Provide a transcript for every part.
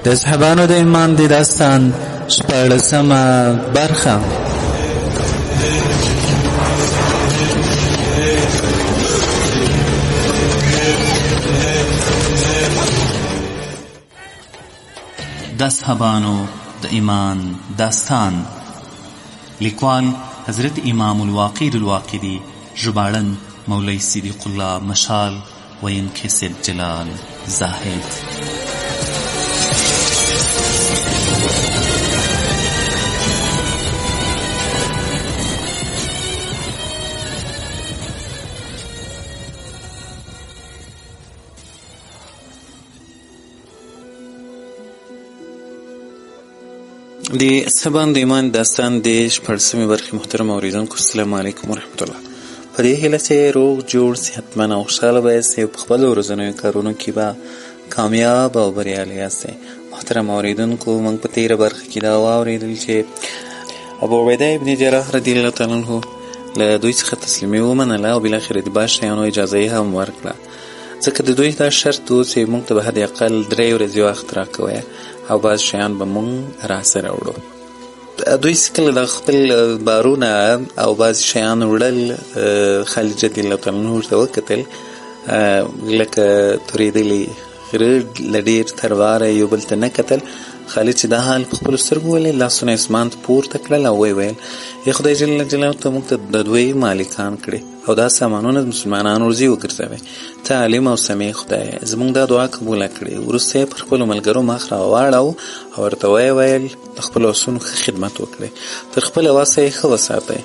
د اصحابانو د ایمان د داستان 14مه برخه. د اصحابانو د ایمان داستان. لیکوال حضرت امام الواقید الواقدی، ژباړن مولوی صدیق الله مشال، ویونکی سید جلال زاهد. د اصحابانو د ایمان داستان د 14مې برخې. محترم اوریدونکو، السلام علیکم ورحمت الله. په دې هیله چې روغ جوړ صحتمند او خوشحاله به یاستئ، په خپلو ورځنیو کارونو کې به کامیاب او بریالي یاستئ. محترم اوریدونکو، موږ په تېره برخه کې دا واورېدل چې ابو عبیده ابن جراح رضی الله تعالی عنه له دوی څخه تسلیمي ومنله او بالاخره د بعض شیانو اجازه یې هم ورکړه، ځکه د دوی دا شرط و چې موږ ته به حد اقل 3 ورځې وخت راکوی او بعض شیان به مونږ را سره وړو. دوی چې کله د خپل بارونه او بعض شیان وړل، خالد رضی الله تعالی عنه ورته وکتل لکه تورېدلي غره له ډېر ترواره یو بل ته نه کتل. خالد چې دا حال په خپلو سترګو ولید، لاسونه یې اسمان ته پورته کړل او ویل ای خدای جل جلاله ته موږ ته د دوی مالکان کړي او دا سامانونه د مسلمانانو روزي وګرځوي. ته عالم او سمیع خدای، زموږ دا دعا قبوله کړي. وروسته یې پر خپلو ملګرو مخ راواړو او ورته ویل د خپلو آسونو ښه خدمت وکړئ، تر خپله وسه یې ښه وساتئ،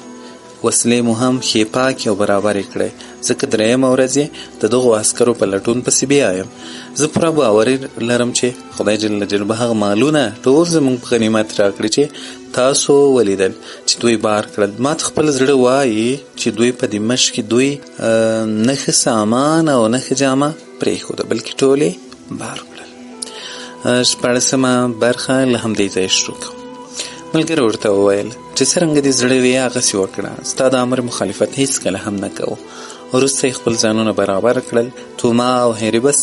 وسلې مو هم ښې پاکې او برابرې کړئ، ځکه 3مه ورځ یې د دغو عسکرو په لټون پسې بیا یم. زه پوره باور لرم چې خدای جل جلاله هغه مالونه ټول زموږ په غنیمت راکړي چې تاسو ولیدل چې دوی بار کړل. ما ته خپل زړه وایي چې دوی په دمشق کې دوی نه ښه سامان او نه ښه جامه پرېښوده، بلکې ټول یې بار کړل. 14مه برخه له همدې ځایه شروع کوم. ملګرو ورته وویل چې څرنګه دې زړه وي هغسې وکړه، ستا د امر مخالفت هیڅکله هم نه کوو. وروسته یې خپل ځانونه برابر کړل. توما او هیربس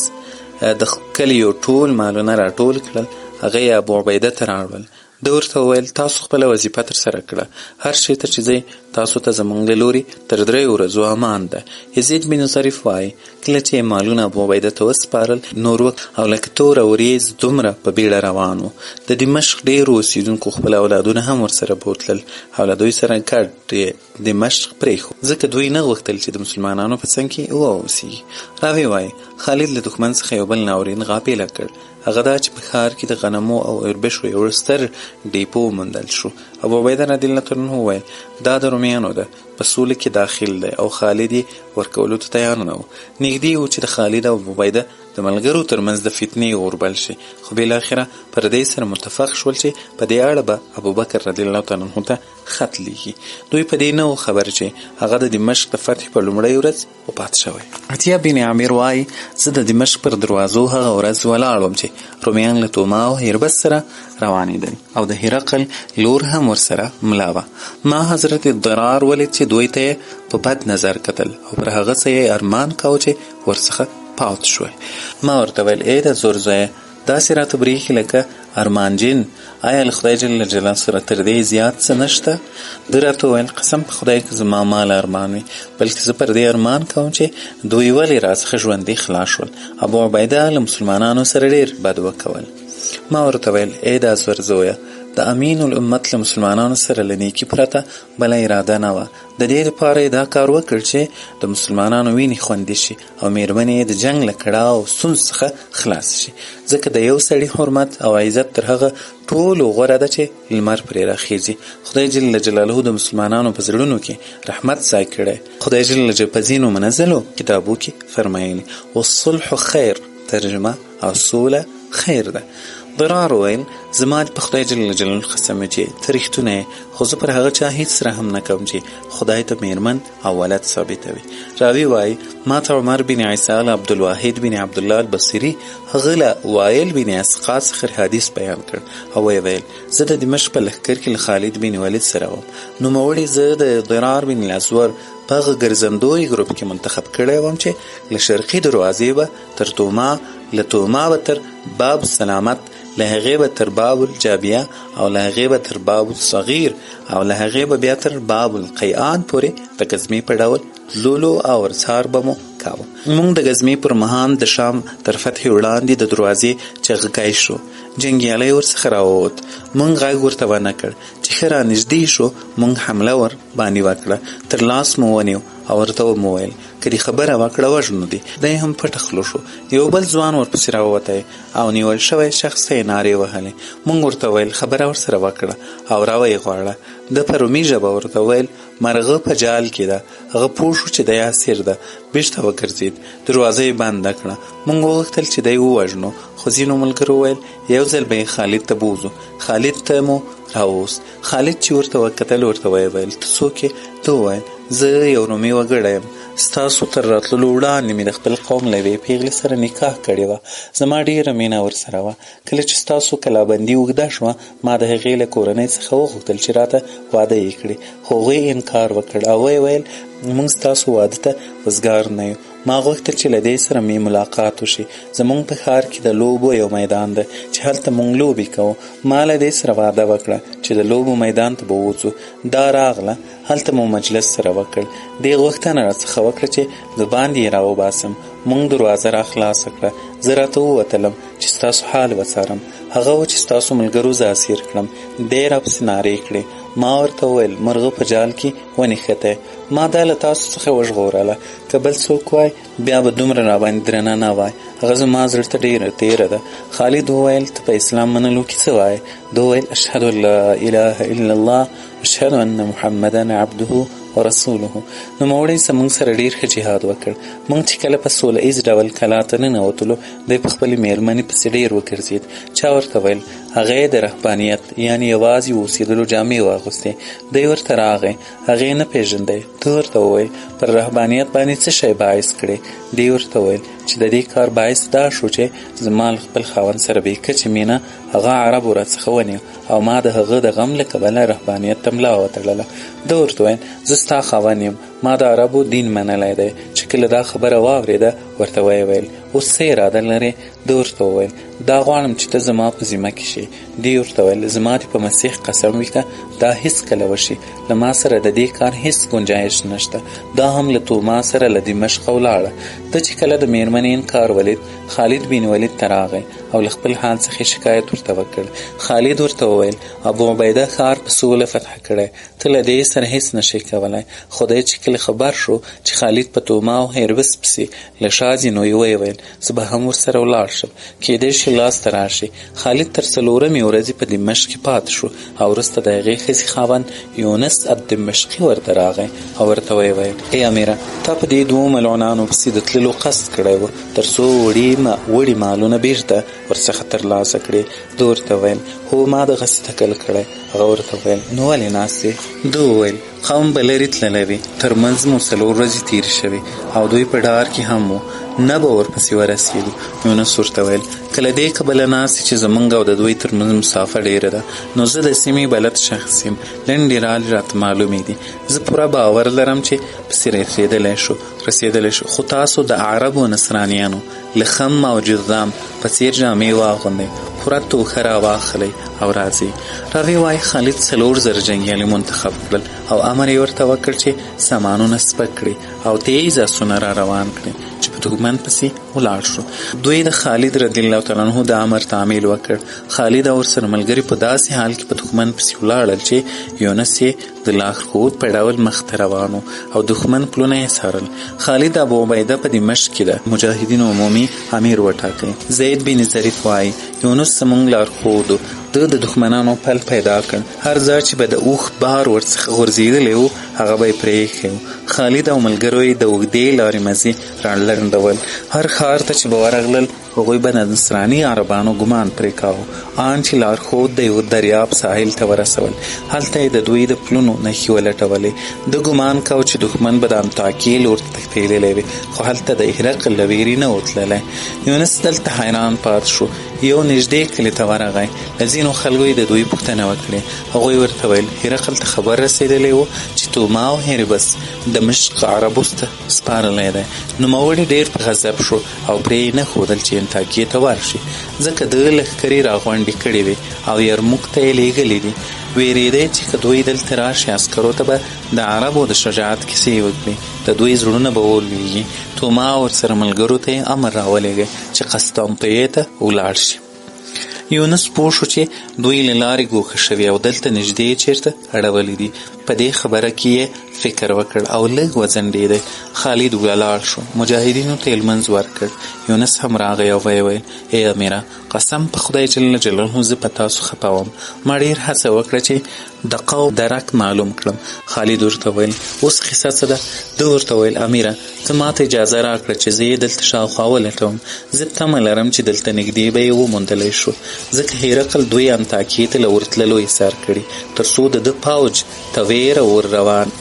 د کلیو ټول مالونه راټول کړل، هغه یې ابو عبیده ته راوړل. ده ورته وویل تاسو خپله وظیفه ترسره کړه، هر شي ته چې ځئ تاسو ته زموږ له لوري تر 3 ورځو امان ده. یزید بن ظریف وایي کله چې مالونه ابو عبیده ته وسپارل نور او لکه توره وریځ دومره په بیړه روان و. د دمشق ډېرو اوسېدونکو خپل اولادونه هم ورسره بوتلل او له دوی سره ګډ دمشق پرېښود، ځکه دوی نه غوښتل چې د مسلمانانو په څنګ کې واوسېږي. راوی وایي خالد له دښمن څخه یو بل ناورین غافله کړ، هغه دا چې په ښار کې د غنمو او اوربشو یو ستر ډیپو موندل شو. ابو عبیده رضی الله عنه وویل دا د رومیانو ده، په سوله کې داخل دی او خالد یې ورکولو ته تیار نه و. نږدې و چې د خالد او ابو عبیده د ملګرو ترمنځ د فتنې غوربل شي، خو بالاخره پر دې سره متفق شول چې په دې اړه به ابوبکر رضی الله تعالی عنه ته خط لیکي. دوی په دې نه و خبر چې هغه د دمشق د فتح په لومړۍ ورځ وفات شوی. عطیه بن عامر وایي زه د دمشق پر دروازو هغه ورځ ولاړ وم چې رومیان له توما او هیربس سره روانېدل او د هرقل لور هم ورسره ملا وه. ما حضرت ضرار ولید چې دوی ته په بد نظر کتل او پر هغه څه یې ارمان کاوه چې ورڅخه پات شوی. ما ورته ویل ای د زور زویه داسې راته برېښي لکه ارمانجن، آیا له خدای جل جلاله سره تر دې زیات څه نشته؟ ده راته وویل قسم په خدای که زما مال ارمان وي، بلکې زه پر دې ارمان کوم چې دوی ولې راڅخه ژوندي خلاص شول. ابو عبیده له مسلمانانو سره ډېر بد وکول. ما ورته ویل ای د زور زویه د امین الامت له مسلمانانو سره له نیکي پرته بله اراده نه وه. د دې لپاره یې دا کار وکړ چې د مسلمانانو وینې خوندي شي او میرمنې د جنگ له کړاو او ستونزو څخه خلاص شي، ځکه د یو سړي حرمت او عزت تر هغه ټولو غوره ده چې لمر پرې راخیږي. خدای جل جلاله د مسلمانانو په زړونو کې رحمت ځای کړی. خدای جل جلاله په ځینو منزلو کتابو کې فرمایلی والصلح خیر، ترجمه او سوله خیر ده. ضرار وویل زما په خدای جل جلاله قسم چې ته رښتونه یې، خو زه پر هغه چا هیڅ رحم نه کوم چې خدای ته میرمن او ولد ثابتوي. راوي وایي ما ته عمر بن عیسی عبدالواحد بن عبدالله البصري هغه له وایل بن اسقاط څخه حدیث بیان کړ او ویل زه د دمشق په لښکر کې له خالد بن ولید سره وم، نوموړی زه د ضرار بن الاسور په هغه ګرځندوی ګروپ کې منتخب کړی وم چې له شرقي دروازې به تر له توما به تر باب سلامت، له هغې به تر باب الجابیه او له هغې به تر باب الصغیر او له هغې به بیا تر باب القیعان پورې د غزمې په ډول تللو او ورڅار به مو کاوه. موږ د غزمې پر مهال د شام تر فتحې وړاندې د دروازې چغګای شو، جنګیالی ورڅخه راووت. موږ غږ ورته ونه کړ چې ښه رانږدې شو. موږ حمله ور باندې وکړه، تر لاس مو ونیو او ورته مو وویل که دې خبره وکړه وژنو دي. دی هم پټه خوله شو. یو بل ځوان ورپسې راووتی او نیول شوی شخص ته یې نارې وهلې. موږ ورته ویل خبره ورسره وکړه او راویې غواړه. د په رومي ژبه ورته ویل مرغه په جال کې ده. هغه پوه شو چې دی اسیر ده، بېرته وګرځېد، دروازه یې بنده کړه. موږ وغوښتل چې دی ووژنو، خو ځینو ملګرو ویل یو ځل به یې خالد ته بوځو. خالد ته مو راووست. خالد چې ورته وکتل ورته ویل ته څوک یې؟ ته وویل زه یو رومي وګړی یم، ستاسو تر راتللو وړاندې مې د خپل قوم له یوې پیغلې سره نکاح کړې وه. زما ډېره مینه ورسره وه. کله چې ستاسو کلابندي اوږده شوه ما د هغې له کورنۍ څخه وغوښتل چې راته واده یې کړي، خو هغوی انکار وکړ او ویې ویل موږ ستاسو واده ته وزګار نه یو. ما غوښتل چې له دې سره مې ملاقات وشي. زموږ په ښار کې د لوبو یو میدان ده چې هلته موږ لوبې کوو. ما له دې سره واده وکړه چې د لوبو میدان ته به ووځو. دا راغله، هلته مو مجلس سره وکړ. دې غوښتنه راڅخه وکړه چې د باندې یې راوباسم. موږ دروازه را خلاصه کړه. زه راته ووتلم چې ستاسو حال وڅارم. هغه و چې ستاسو ملګرو زه اسیر کړم. دی راپسې نارې کړې. ما ورته وویل مرغه په جال کې ونښتی. ما دا له تاسو څخه وژغورله. که بل څوک وای بیا به دومره راباندې درنه نه وای. هغه زما زړه ته ډېره تېره ده. خالد وویل ته په اسلام منلو کې څه وایې؟ ده وویل اشهد ان لا اله الا الله اشهد ان محمدا عبده ورسوله. نوموړی زموږ سره ډېر ښه جهاد وکړ. موږ چې کله په سوله ایز ډول کلا ته ننوتلو دی په خپلې مېرمنې پسې ډېر وګرځېد. چا ورته ویل هغه یې د رهبانیت یعنې یوازې اوسېدلو جامې واغوستې. دی ورته راغی، هغې نه پېژندی. ته ورته وویل پر رهبانیت باندې څه شی باعث کړی؟ دی ورته ویل چې د دې کار باعث دا شو چې زما له خپل خاوند سره بې کچې مینه هغه عربو راڅخه ونیو او ما د هغه د غم له کبله رهبانیت ته ملا وتړله. ده ورته ویل زه ستا خاوند یم، ما د عربو دین منلی دی. چې کله دا خبره واورېده ورته ویل اوس څه اراده لرې؟ ده ورته وویل دا غواړم چې ته زما په ذمه کې شي. دی ورته ویل زما دې په مسیح قسم وي که دا هېڅکله وشي، له ما سره د دې کار هېڅ ګنجایش نشته. دا هم له توما سره له دمشقه ولاړه. ته چې کله د مېرمنې انکار ولید خالد بن ولید ته راغی او له خپل حال څخه شکایت ورته وکړ. خالد ورته وویل ابو عبیده ښار په سوله فتح کړی، ته له دې سره هېڅ نشې کولی. خو دی چې کله خبر شو چې خالد په توما او هیروس پسې له شا ځي نو یې ویل زه به هم ورسره ولاړ شم، کېدای شي لاس ته راشي. خالد تر څلورمې ورځې په دمشق کې پاتې شو او وروسته د هغې ښځې خاوند یونس الدمشقي ورته راغی او ورته ویل ای امیره تا په دې دوو ملعونانو پسې د تللو قصد کړی و تر څو وړي مالونه بیرته ورڅخه ترلاسه کړي. ده ورته ویل هو ما دغسې تکل کړی. هغه ورته ویل نو ولې ناست یې؟ ده وویل قوم به لرې تللی وي، ترمنځ مو 4 ورځې تېرې شوې او دوی په ډار کې هم وو، نه به ورپسې ورسېدو. یونس ورته ویل کله دې کبله ناست چې زمونږ او د دوی ترمنځ مسافه ډېره ده، نو زه د سیمې بلد شخص یم، لنډې رالې راته معلومې دي. زه پوره باور لرم چې پسې رسېدلی شو. خو تاسو د عرب و نصرانیانو له خم او جذام په څېر جامې واغوندئ، پوره توښه راواخلئ او راځئ. راوی وایي خالد 4 زره جنګیالي منتخب کړل او امر یې ورته وکړ چې سامانونه سپک کړي او تیز آسونه را روان کړي چې په دښمن پسې ولاړ شو. دوی د خالد رضی الله تعالی عنه د امر تعمیل وکړ. خالد او ورسره ملګري په داسې حال کې په دښمن پسې ولاړل چې یونس یې د لارښود په ډول مخ ته روان او دښمن پلونه یې څارل. خالد ابو عبیده په دمشق کې د مجاهدینو عمومي امیر وټاکئ. زید بن ظریف وایي یونس زموږ لارښود و، د دښمنانو پل پیدا کړ. هر ځای چې به د اوښ بار ورڅخه غورځېدلی و هغه به یې پرې ایښی و. خالد او ملګرو یې د اوږدې لارې مزي راڼډول. هر ښار ته چې به ورغلل هغوی به د نصراني عربانو ګمان پرې کاوه. آن چې لارښود د یو دریاب ساحل ته ورسول، هلته یې د دوی د پلونو نښې ولټولې. ده ګمان کاوه چې دښمن به د انطاکیې لور ته تښتېدلی وي، خو هلته د هرقل له ویرې نه و تللی. یونس دلته حیران پاتې شو. یو نږدې کلي ته ورغی. له ځینو خلکو یې د دوی پوښتنه وکړې. هغوی ورته ویل هرقل ته خبر رسېدلی و چې توما او هیربس د مشق عربو ته سپارلی دی. نوموړي ډېر په غضب شو او پرې یې نه ښودل چې انطاکیې ته ورشي، ځکه ده لښکرې راغونډې کړې وې او یرموک ته یې لیږلي دي. ویرېدی چې که دوی دلته راشي عسکرو ته به د عربو د شجاعت کیسې وکړي، د دوی زړونه به ولویږي. توما ورسره ملګرو ته یې امر راولېږه چې قسطنطنیې ته ولاړ شي. یونس پوه شو چې دوی له لارې ګوښه شوي او دلته نږدې چېرته اړولي دي. په دې خبره کې یې فکر وکړ او لږ وځنډېده. خالد ولاړ شو. مجاهدینو ته یې لمنځ ورکړ. یونس هم راغی او ویې ویل ای امیره، قسم په خدای جل جلاله زه په تاسو خفه وم. ما ډېر هڅه وکړه چې د قوم درک معلوم کړم. خالد ورته ویل اوس قصه څه ده؟ ده ورته ویل امیره، ته ماته اجازه راکړه چې زه یې دلته شاوخوا ولټوم. زه تمه لرم چې دلته نږدې به یې وموندلی شو، ځکه هرقل دوی انطاکیې ته له ورتللو ایثار کړي تر څو د ده پوځ ته ویره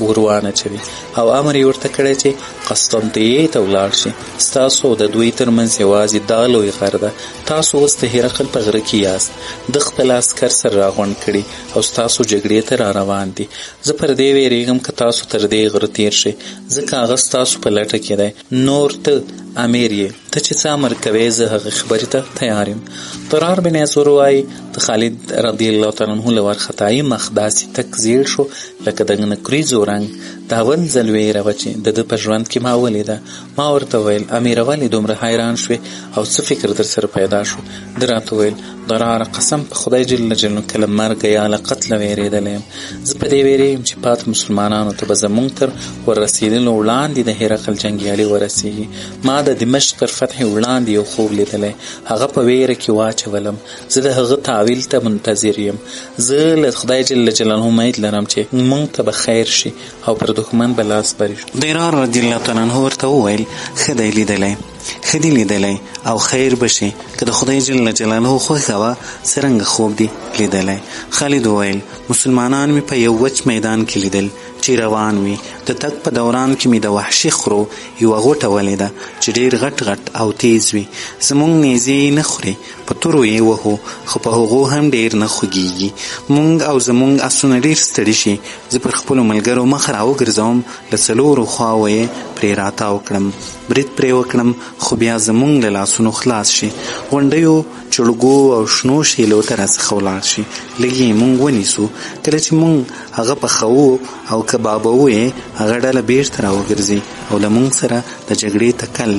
وروانه چوي، او امر یې ورته کړی چې قسطنطنیې ته ولاړ شي. ستاسو د دوی ترمنځ یوازې دا لوی غر ده. تاسو اوس د هرقل په غره کې یاست. ده خپل عسکر سره راغونډ کړي او ستاسو جګړې ته را روان دي. زه پر دې ویرېږم که تاسو تر دې غره تیر شئ، ځکه هغه ستاسو په لټه کې دی. نور ته امیر یې، ته چې څه امر کوې زه هغه خبرې ته تیار یم. ضرار بن عزور وایي د خالد رضی الله تعالی عنه له وارخطایي مخ داسې تک زیړ شو لکه د نکریزو رنګ. د اول ځل ویره وه چې د ده په ژوند کې ما ولیده. ما ورته ویل امیره ولې دومره حیران شوې او څه فکر در سره پیدا شو؟ ده راته ویل ضرار، قسم په خدای جل جلاله که له مرګه یا له قتله ویرېدلی یم. زه په دې ویرېږم چې پاتې مسلمانانو ته به زموږ تر وررسېدلو وړاندې د هرقل جنګیالي ورسېږي. ما د دمشق تر فتح وړاندې یو خوب لیدلی، هغه په ویره کې واچولم. زه د هغه تعویل ته منتظر یم. زه له خدای جل جلاله امید لرم چې موږ ته به خیر شي او پر دښمن به لاس بری شو. ضرار رضی الله تعالی عنه ورته وویل ښه دی لیدلی او خیر بشي که د خدای جل جلاله خوښه وه څرنګه خوب دی لیدلی. خالد وویل مسلمانان مې په یو وچ میدان کې لیدل چې روان وي. د تګ په دوران کې مې د وحشي خرو یوه غوټه ولیده چې ډېر غټ او تیز وي. زموږ نیزې نه خوري، په تورو یې وهو، خو په هغو هم ډېر نه خوږیږي. موږ او زموږ اسونه ډېر ستړي شي. زه پر خپلو ملګرو مخ راوګرځوم، له څلورو خواوو یې پرې راتاو کړم، برید پرې وکړم، خو بیا زموږ له لاسونو خلاص شي. غونډیو، چړګو او شنو شیلو ته راڅخه ولاړ شي. لږ یې موږ ونیسو. کله چې موږ هغه پخوو او کبابوو یې، هغه ډله بیرته راوګرځي او له موږ سره د جګړې تکل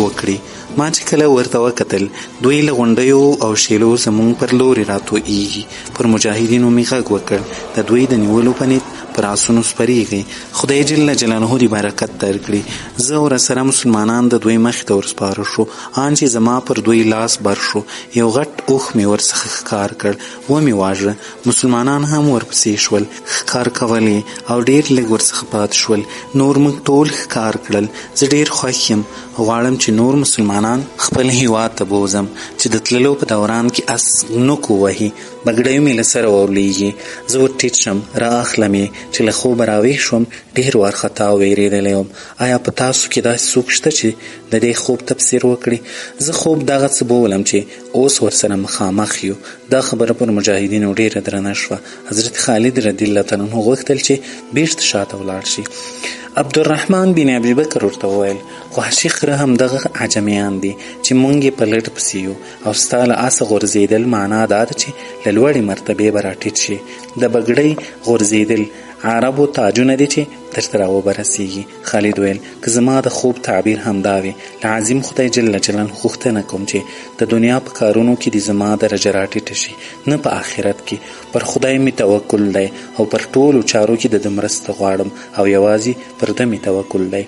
وکړي. ما چې کله ورته وکتل، دوی له غونډیو او شیلو زموږ پر لورې راتویږي. پر مجاهدینو مې غږ وکړ د دوی د نیولو په نیت پر آسونو سپریږي. خدای جل جلاله دې برکت درکړي. زه ورسره مسلمانان د دوی مخې ته ورسپاره شو. آن چې زما پر دوی لاس بر شو، یو غټ اوښ مې ورڅخه ښکار کړ، ومې واژه. مسلمانان هم ورپسې شول، ښکار کول او ډېر لږ ورڅخه پاتې شول. نور موږ ټول ښکار کړل. زه ډېر خوښ یم، غواړم چې نور مسلمانان خپل هیواد ته بوزم چې د تللو په دوران کې اس نوکو وهي، بګړیو مې له سره ورلیږي. زه ورټیټ شم، را اخلم یې. چې له خوبه راویښ شوم، ډېر وارخطا او ویرېدلی وم. آیا په تاسو کې داسې څوک شته چې د دې خوب تفسیر وکړي؟ زه خوب دغه څه بولم چې اوس ورسره مخامخ یو. دا خبره پر مجاهدینو ډېره درنه شوه. حضرت خالد رضی الله تعالی عنه غوښتل چې بیرته شاته ولاړ شي. عبدالرحمن بن ابي بکر ورته وویل وحشي خره هم دغه عجمیان دي چې مونږ یې په لټ پسې یو، او ستا له آسه غورځېدل معنا دا ده چې له لوړې مرتبې به راټیټ شي. د بګړۍ غورځېدل عربو تاجونه دي چې درته راوبرسېږي. خالد ویل که زما د خوب تعبیر همدا وي، له عظیم خدای جل جلاله غوښتنه کوم چې د دنیا په کارونو کې دې زما درجه راټیټه شي، نه په آخرت کې. پر خدای مې توکل دی او پر ټولو چارو کې د ده مرسته غواړم او یوازې پر ده مې توکل دی.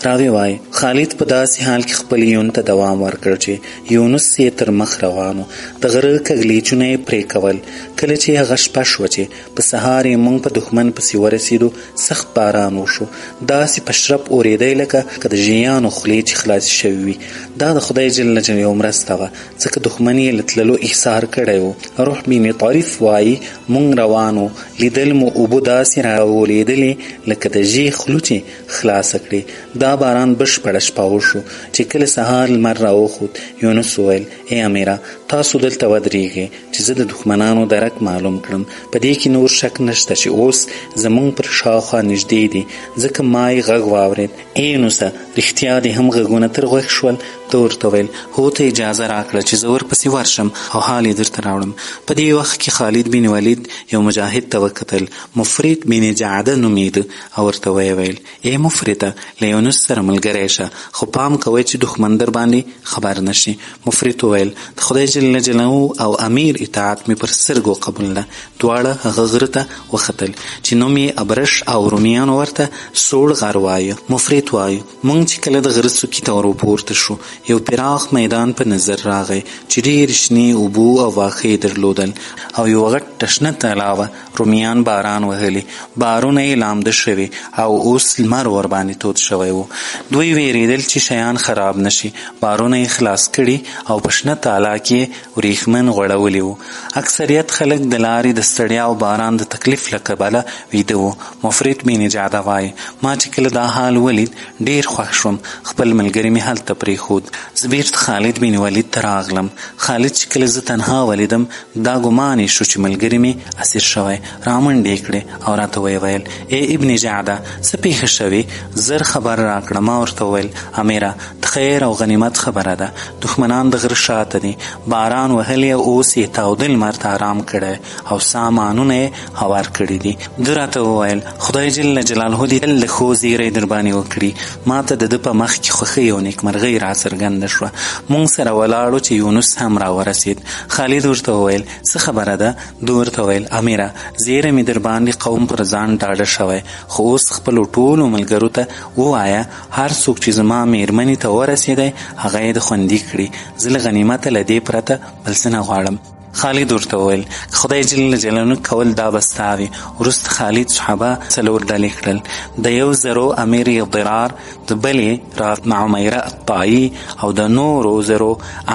راوی وای خالد په داسې حال کې خپل یون ته دوام ورکړ چې یونس یې تر مخ روانو. د غره کږلېچونه یې پرې کول، کله چې هغه شپه شوه چې په سهار یې موږ په دښمن پسې ورسېدو سخت باران وشو، داسې په شرپ اورېدی لکه که د ژیانو خولې چې خلاصې شوي وي. دا د خدای جل جلاله مرسته وه ځکه دښمن یې له تللو احصار کړی و. روح بن طریف وایي موږ روان وو، لیدل مو اوبه داسې راولېدلې لکه د ژې خولو چې خلاصه کړې. دا باران بشپړه شپه وشو چې کله سهار لمر راوخوت. یونس وویل ای امیره تاسو دلته ودرېږئ چې زه د دښمنانو درک معلوم کړم. په دې کې نور شک نشته چې اوس زموږ پر شاوخوا نږدې دي ځکه ما یې غږ واورېد. ای یونسه رښتیا دې هم غږونه تر غوږ شول؟ ته ورته ویل هو، ته اجازه راکړه چې زه ورپسې ورشم او حال یې درته راوړم. په دې وخت کې خالد بن ولید یو مجاهد ته وکتل، مفرد بن جعده نومېده او ورته ویل ای مفرده له یونس سره ملګری شه، خو پام کوئ چې دښمن در باندې خبر نشي. مفرد وویل د خدای جل جلاله او امیر اطاعت مې پر سترګو قبول ده. دواړه هغه غره ته وختل چې نوم یې ابرش او رومیانو ورته سوړ غر وایه. مفرد وایه موږ چې کله د غره څوکې ته ورپورته شو یو پراخ میدان په نظر راغی چې ډېر شنې اوبه او واښه یې درلودل او یو غټ تشنه تالابه. رومیان باران وهلی، بارونه یې لامده شوي او اوس لمر ورباندې تود شوی و. دوی ویرېدل چې شیان خراب نشي، بارونه یې خلاص کړي او په شنه تالا کې وریښمن غوړولي وو. اکثریت خلک د لارې د ستړیا او باران د تکلیف له کبله ویده وو. مفرد بن جعده وایي ما چې کله دا حال ولید ډېر خوښ شوم، خپل ملګري مې هلته پرېښود. زه بیرته خالد بن ولید ته راغلم. خالد چې کله زه تنها ولیدم دا ګمان یې شو چې ملګري مې اسیر شوی. رامنډې کړې او راته ویل ای ابن جعده څه پېښه شوې؟ زر خبر راکړه. ما ورته ویل امیره د خیر او غنیمت خبره ده، دښمنان د غره شاته دي، باران وهلی اوس یې تاوده لمر ته آرام کړی او سامانونه یې هوار کړي دي. ده راته وویل خدای جل جلاله دې تل د ښو زیری در باندې وکړي. ما ته د ده په مخ کې خوښۍ او نیکمرغۍ را څرګنده شوه. موږ سره ولاړو چې یونس هم را ورسېد. خالد ورته وویل څه خبره ده؟ ده ورته ویل امیره زیری مې در باندې قوم پر ځان ډاډه شوی، خو اوس خپلو ټولو ملګرو ته ووایه هر څوک چې زما میرمنې ته ورسېدی هغه یې د خوندي کړي. زه له غنیمته له دې پرته بل څه نه غواړم. خالد ورته وویل خدای جل جلاله کول دا به ستا وي. وروسته خالد صحابه 4 ډلې کړل. د 100 امیر ضرار، د بلې رافع عمیره الطایی او د نورو 0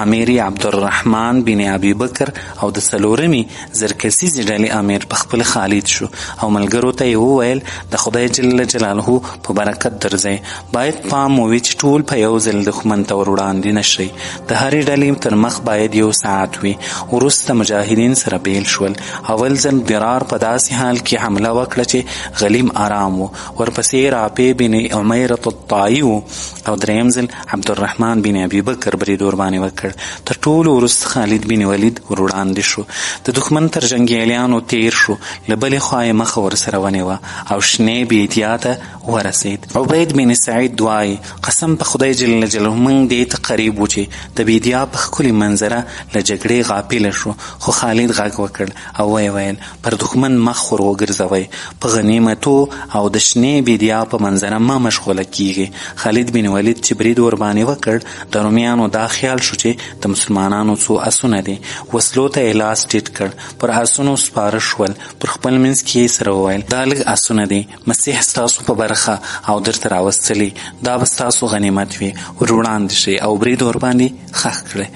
امیر عبدالرحمن بن ابي بکر او د 4 زرکسیزې ډلې امیر په خپل خالد شو او ملګرو ته یې وویل د خدای جل جلاله په برکت درځئ. باید پام ووي چې ټول په یو ځل دښمن ته ور وړاندې نشئ. د هرې ډلې تر مخ باید 1 ساعت وي. وروسته مجاهدین سره بیل شول. اول ځل ضرار په داسې حال کې حمله وکړه چې غلیم آرام و. ورپسې رافع بن عمیره الطایی او دریم ځل عبدالرحمن بن ابي بکر برید ورباندې وکړ. تر ټولو وروسته خالد بن ولید ور وړاندې شو. د دښمن تر جنګیالیانو تیر شو، له بلې خوا یې مخه ورسره ونیوه او شنې بیدیا ته ورسید. عبید بن سعید وایي قسم په خدای جل جلاله موږ دې ته قریب و چې د بیدیا په ښکلې منظره له جګړې غافله شو، خو خالد غږ وکړ او ویل پر دښمن مخ ور وګرځوئ، په غنیمتو او د شنې بیدیا په منظره ما مشغوله کیږي. خالد بن ولید چې برید ورباندې وکړ د رومیانو دا خیال شو چې د مسلمانانو څو اسونه دي. وسلو ته یې لاس ټیټ کړ، پر اسونو سپاره شول. پر خپل منځ کې یې سره وویل دا لږ اسونه دي، مسیح ستاسو په برخه او درته راوستلی، دا به ستاسو غنیمت وي، ور وړاندې شئ او برید ورباندې ښخ کړئ.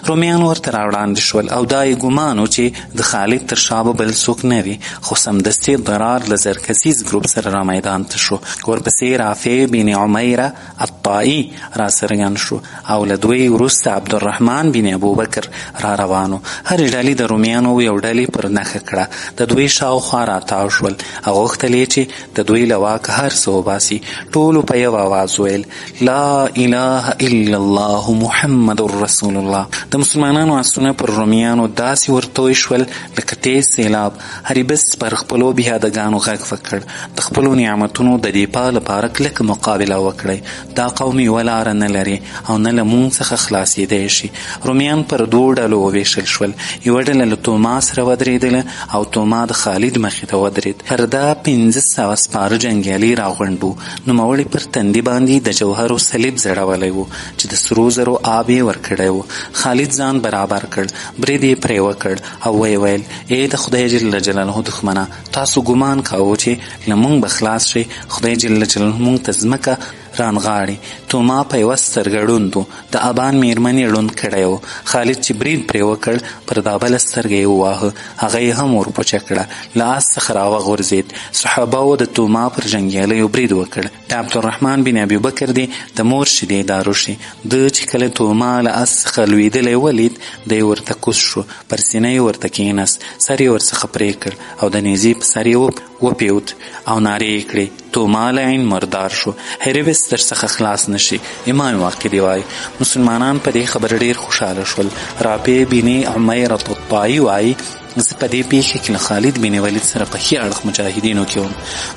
رومیان ورته راوړاندې شول او دا یې ګمان و چې د خالد تر شا به بل څوک نه وي، خو سمدستي ضرار له زرکسیز ګروپ سره را میدان ته شو. ورپسې رافع بن عمیره الطایی را څرګند شو او له دوی وروسته عبدالرحمن بن ابوبکر را روانو. هرې ډلې د رومیانو یو ډلې پر نښه کړه. د دوی شاوخوا راتاو شول او غوښتل یې چې د دوی له واکه هر څه وباسي. ټولو په یو آواز ویل لا اله الا الله محمد رسول الله. د مسلمانانو آسونه پر رومیانو داسې ورتوی شول لکه تیز سیلاب. هریبس پر خپلو بېهدګانو غږ وکړ د خپلو نعمتونو د دفاع لپاره کلکه مقابله وکړئ. دا قوم یوه لاره نه لري او نه له مونږ څخه خلاصېدی شي. رومیان پر 2 ډلو وویشل شول. یوه ډله له توما سره ودرېدله او توما د خالد مخې ته ودرېد. پر دا 1500 سپاره جنګیالي راغونډ وو. نوموړي پر تندي باندې د جوهرو صلیب ځړولی و چې د سرو زرو آب یې ورکړی و. خالد ځان برابر کړ، برید یې پرې وکړ او ویې ویل: ای د خدای جل جلاله دښمنه، تاسو ګمان کاوه چې له موږ به خلاص شئ. خدای جل جلاله موږ ته ځمکه رانغاړي. توما په یوه سترګه ړوند و، د ابان میرمن یې ړوند کړی و. خالد چې برید پرې وکړ، پر دا بله سترګه یې وواهه، هغه یې هم ورپوچه کړه. له آس څخه راوغورځېد. صحابهو د توما پر جنګیالیو برید وکړ. د عبدالرحمن بن ابیبکر دی د مور شیدې داروشي. ده چې کله توما له آس څخه لوېدلی ولید، دی ورته کوز شو، پر سینه یې ورته کېناست، سر یې ورڅخه پرې کړ او د نیزې په سر یې وپیوت او نارې یې کړې. توما له عین مردار شو. هیرویس در څخه خلاص نشي. امام واقدي وایي مسلمانان په دې خبر ډېر خوشحاله شول. رافع بن عمیرة الطائي وایي زه په دې پیښه کې له خالد بن ولید سره په ښي اړخ مجاهدینو کې وم.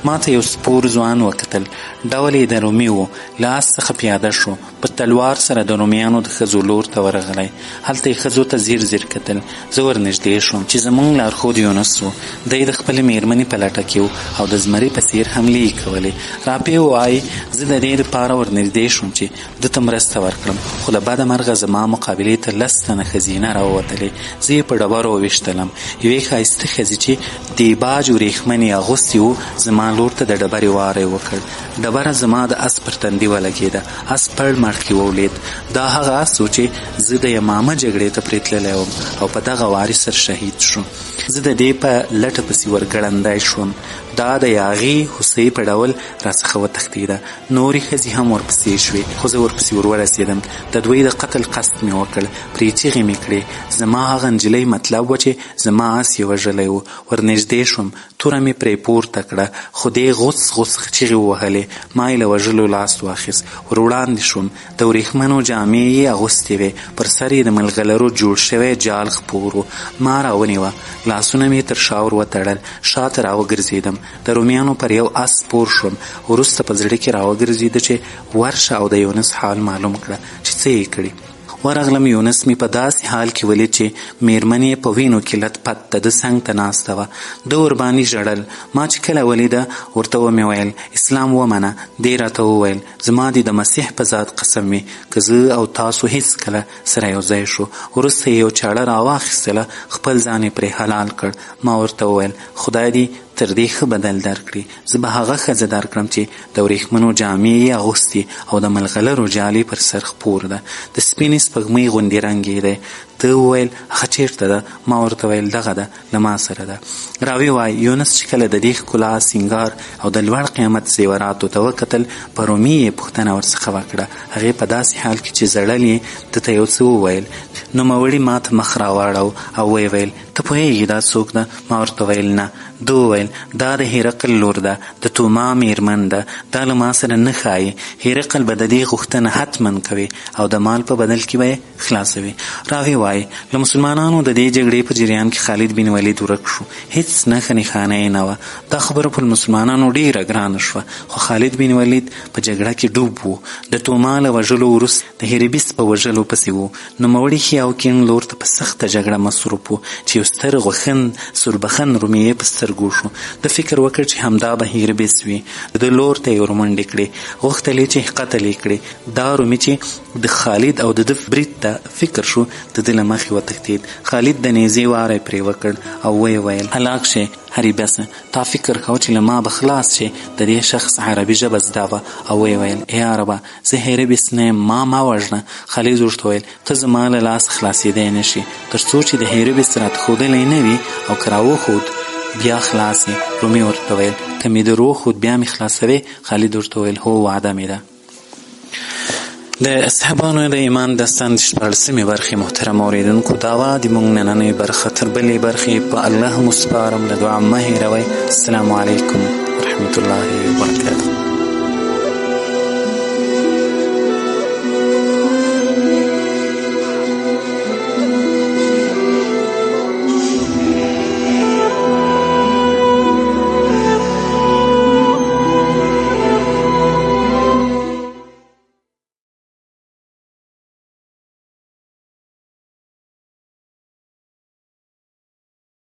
ما ته یو سپور ځوان وکتل، ډول یې د رومي و. له آس څخه پیاده شو، په تلوار سره د رومیانو د ښځو لور ته ورغلی. هلته یې ښځو ته ځیر ځیر کتل. زه ورنږدې شوم چې زموږ لارښود یونس و. دی د خپلې میرمنې په لټه کې و او د زمري په څېر حملې یې کولې. رافع وایي زه د دې دپاره ورنږدې شوم چې ده ته مرسته ورکړم، خو له بده مرغه زما مقابلې ته 10 تنه ښځینه راووتلې. زه یې په ډبرو وویشتلم. یوې ښایسته ښځې چې دیباج ورېښمنې اغوستې وو، زما لور ته د ډبرې واری وکړ. ډبره زما د اس پر تندي ولګېده. اس پړ مړ کې وولید. دا هغه اس و چې زه د یمامه جګړې ته پرې تللی وم او په دغه واري سر شهید شو. زه د دې په لټه پسې ورګړندی شوم. دا د یاغي هوسۍ په ډول راڅخه وتښتېده. نورې ښځې هم ورپسې شوې، خو زه ورپسې ورورسېدم. د دوی د قتل قصد مې وکړ، پرې چیغې مې کړې. زما هغه نجلۍ مطلب و چې زما اس یې وژلی و. ورنږدې شوم، توره مې پرې پورته کړه، خو دې غوڅ غوڅ چیغې ووهلې. ما یې له وژلو لاس واخیست. ور وړاندې شوم. د ورېښمنو جامې یې اغوستې وې، پر سر یې د ملغلرو جوړ شوی جال خپور و. ما راونیوه، لاسونه مې تر شا ور وتړل. شاته راوګرځېدم. د رومیانو پر یو اس سپور شوم. وروسته په زړه کې راوګرځېده چې ورشه او د یونس حال معلوم کړه چې څه یې کړي. ورغلم. یونس مې په داسې حال کې ولید چې میرمن یې په وینو کې لت پت د ده څنګ ته ناسته وه. ده ورباندې ژړل. ما چې کله ولیده ورته ومې ویل اسلام ومنه. دی راته وویل زما دې د مسیح په ذات قسم وي که زه او تاسو هیڅ کله سره یو ځای شو. وروسته یې یو چاړه راواخیستله، خپل ځان یې پرې حلال کړ. ما ورته وویل خدای دې تر دې ښه بدل درکړي. زه به هغه ښځه درکړم چې د ورېښمنو جامې یې اغوستې او د ملغلرو جال پر سر خپور ده، د سپینې سپوږمۍ غوندې رنګ یې دی. ده وویل هغه چېرته ده؟ ما ورته ویل دغه ده، له ما سره ده. راوي وایي یونس چې کله د دې ښکلا سینګار او د لوړ قیمت زیوراتو ته وکتل، په رومي یې پوښتنه ورڅخه وکړه. هغې په داسې حال کې چې ژړل یې ده ته یو څه وویل. نوموړي ما ته مخ راواړو او ویې ویل ته پوهېږې دا څوک ده؟ ما ورته ویل نه. ده وویل دا د هرقل لور ده، د توما میرمن ده. دا له ما سره نه ښایي. هرقل به د دې غوښتنه حتما کوي او د مال په بدل کې به یې خلاصوي. راوي وایي له مسلمانانو د دې جګړې په جریان کې خالد بن ولید ورک شو. هیڅ نښه نښانه یې نه وه. دا خبره په مسلمانانو ډېره ګرانه شوه، خو خالد بن ولید په جګړه کې ډوب و. د توما له وژلو وروسته د هربیس په وژلو پسې و. نوموړي ښیاوکین لور ته په سخته جګړه مصروف و چې یو ستر غوښن سوربخن رومیې په سترګو شو. د فکر وکړ چې همدا به هربیس وي. د لور ته یې ورمنډې کړې، غوښتل یې چې قتل یې کړي. دا رومي چې د خالد او د ده برید ته فکر شو، د ده له مخې وتښتېد. خالد د نیزې واری پرې وکړ او ویې ویل هلاک شي هربیسه، تا فکر کوه چې له ما به خلاص شي. د دې شخص عربي ژبه زده وه او ویې ویل ای عربه زه هربیس نه یم، ما وژنه. خالد ورته ویل ته زما له لاس خلاصېدی نه شي تر څو چې د هربیس راته ښودلی نه وي او که راوښود بیا خلاص یې. رومي ورته ویل که مې در وښود بیا مې خلاصوې؟ خالد ورته ویل هو وعده مې ده. د اصحابانو د ایمان داستان د 14مې برخې محترم اورېدونکو دا وه. د موږ نننۍ برخه تر بلې برخې په الله مو سپارم، له دعا مه هېروئ. السلام علیکم ورحمة الله وبرکاته.